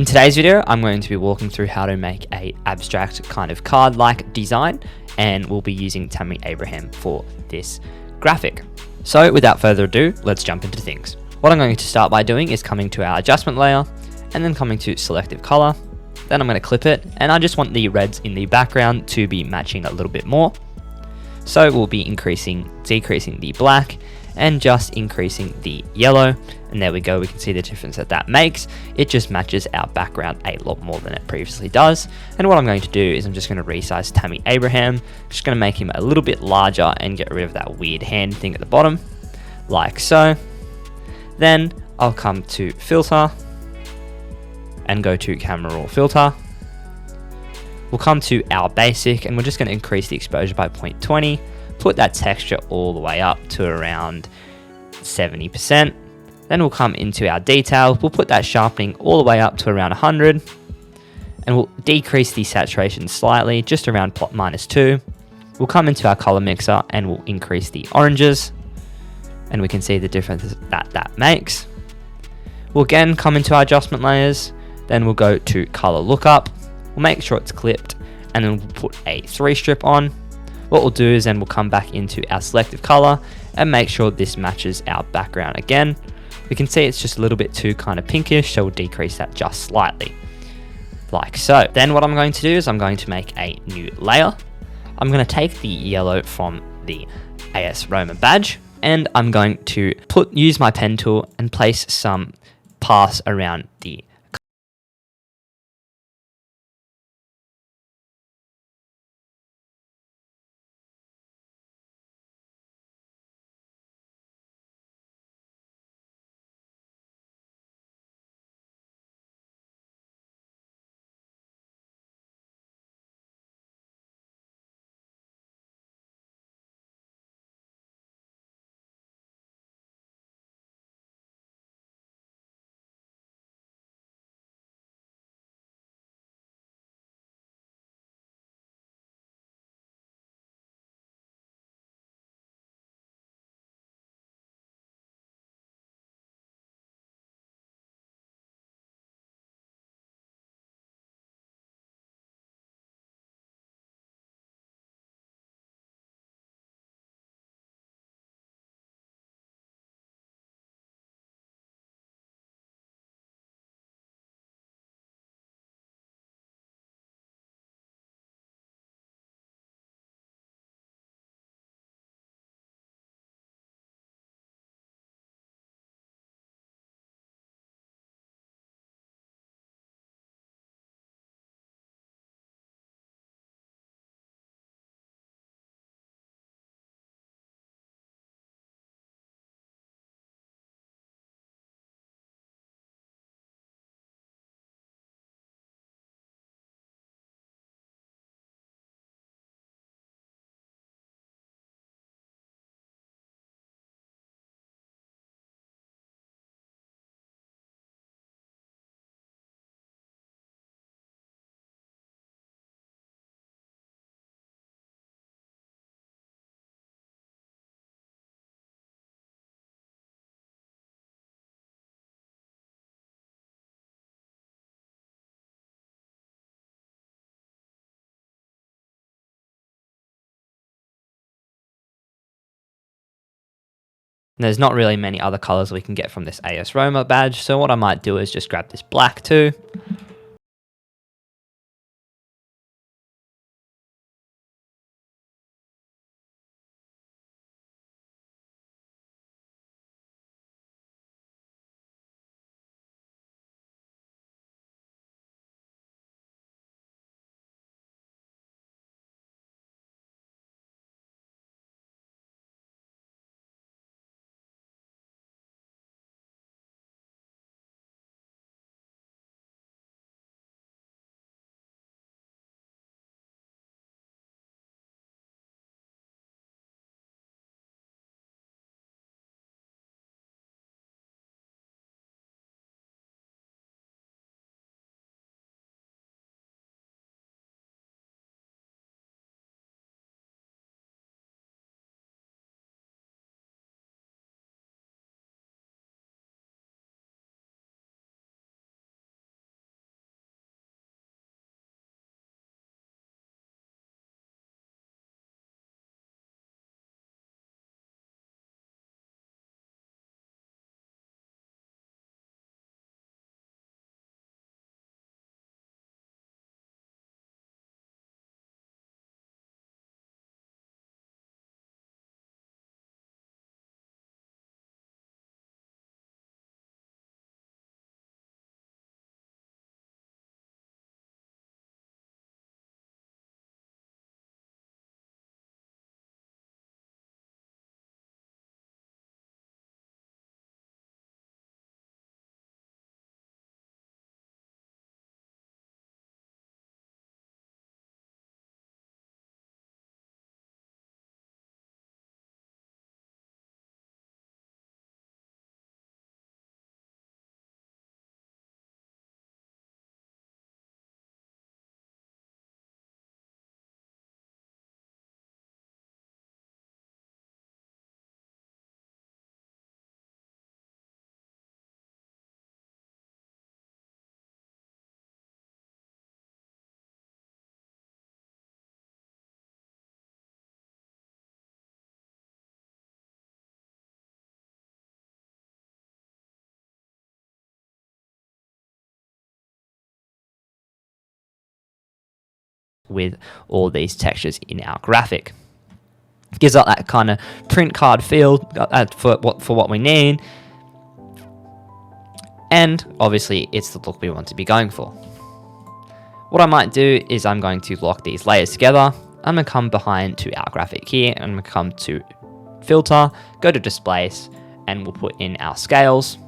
today's video, I'm going to be walking through how to make a abstract kind of card-like design, and we'll be using Tammy Abraham for this graphic. So without further ado, let's jump into things. What I'm going to start by doing is coming to our adjustment layer and then coming to selective color. Then I'm going to clip it, and I just want the reds in the background to be matching a little bit more. So we'll be decreasing the black and just increasing the yellow, and there we go. We can see the difference that makes. It just matches our background a lot more than it previously does. And what I'm going to do is I'm just going to resize Tammy Abraham, just going to make him a little bit larger and get rid of that weird hand thing at the bottom, like so. Then I'll come to filter and go to camera raw filter. We'll come to our basic, and we're just going to increase the exposure by 0.20, put that texture all the way up to around 70%. Then we'll come into our detail, we'll put that sharpening all the way up to around 100, and we'll decrease the saturation slightly, just around -2. We'll come into our color mixer and we'll increase the oranges, and we can see the difference that makes. We'll again come into our adjustment layers, then we'll go to color lookup. We'll make sure it's clipped, and then we'll put a 3 strip on. What we'll do is then we'll come back into our selective color and make sure this matches our background again. We can see it's just a little bit too kind of pinkish, so we'll decrease that just slightly, like so. Then what I'm going to do is I'm going to make a new layer. I'm going to take the yellow from the AS Roma badge, and I'm going to use my pen tool and place some paths around the There's not really many other colors we can get from this AS Roma badge, so what I might do is just grab this black too, with all these textures in our graphic. Gives us that kind of print card feel for what we need, and obviously it's the look we want to be going for. What I might do is I'm going to lock these layers together. I'm going to come behind to our graphic here, and I'm going to come to filter, go to displace, and we'll put in our scales.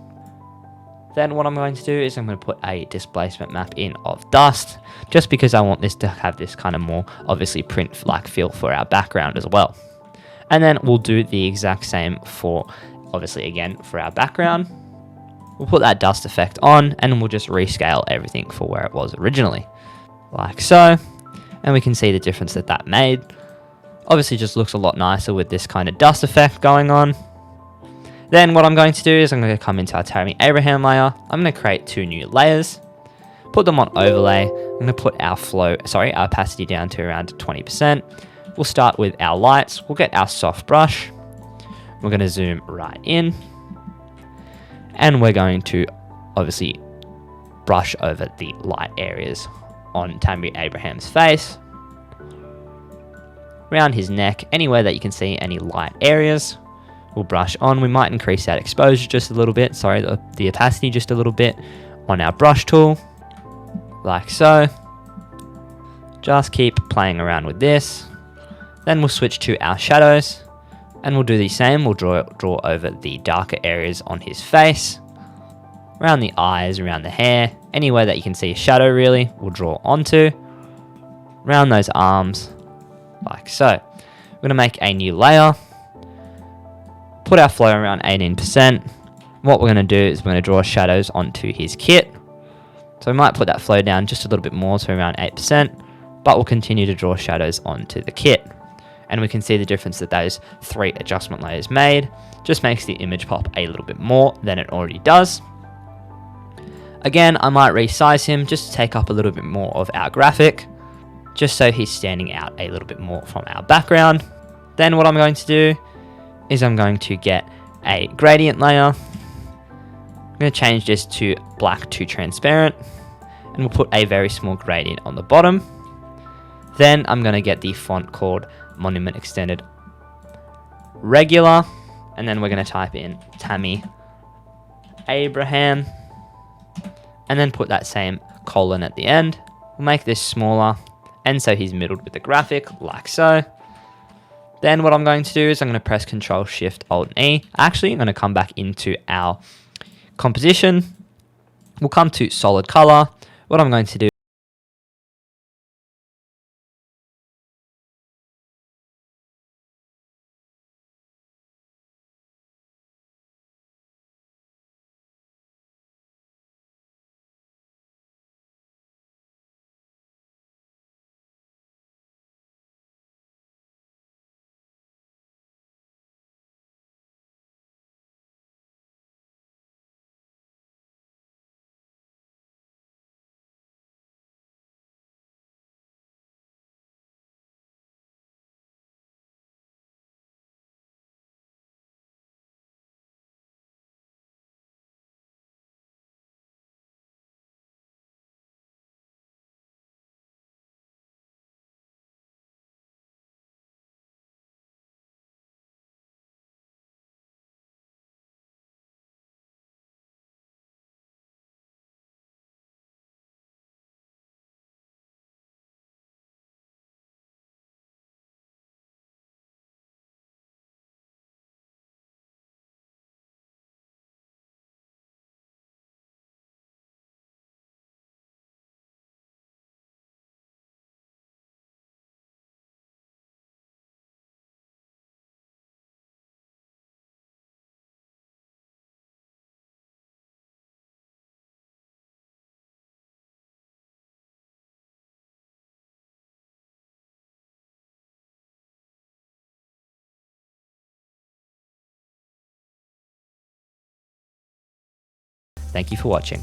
Then what I'm going to do is I'm going to put a displacement map in of dust, just because I want this to have this kind of more obviously print-like feel for our background as well. And then we'll do the exact same for, obviously again, for our background. We'll put that dust effect on, and we'll just rescale everything for where it was originally, like so. And we can see the difference that made. Obviously just looks a lot nicer with this kind of dust effect going on. Then what I'm going to do is I'm going to come into our Tammy Abraham layer. I'm going to create 2 new layers, put them on overlay. I'm going to put our our opacity down to around 20%. We'll start with our lights. We'll get our soft brush. We're going to zoom right in, and we're going to obviously brush over the light areas on Tammy Abraham's face, around his neck, anywhere that you can see any light areas. We'll brush on. We might increase that exposure just a little bit, the opacity just a little bit on our brush tool, like so. Just keep playing around with this. Then we'll switch to our shadows, and we'll do the same. We'll draw over the darker areas on his face, around the eyes, around the hair, anywhere that you can see a shadow really, we'll draw onto, around those arms, like so. We're going to make a new layer, put our flow around 18%. What we're going to do is we're going to draw shadows onto his kit. So we might put that flow down just a little bit more to around 8%, but we'll continue to draw shadows onto the kit. And we can see the difference that those 3 adjustment layers made. Just makes the image pop a little bit more than it already does. Again, I might resize him just to take up a little bit more of our graphic, just so he's standing out a little bit more from our background. Then what I'm going to do is I'm going to get a gradient layer. I'm going to change this to black to transparent, and we'll put a very small gradient on the bottom. Then I'm going to get the font called Monument Extended Regular, and then we're going to type in Tammy Abraham, and then put that same colon at the end. We'll make this smaller, and so he's middled with the graphic, like so. Then what I'm going to do is I'm going to press Ctrl Shift Alt E. Actually, I'm going to come back into our composition. We'll come to solid color. What I'm going to do Thank you for watching.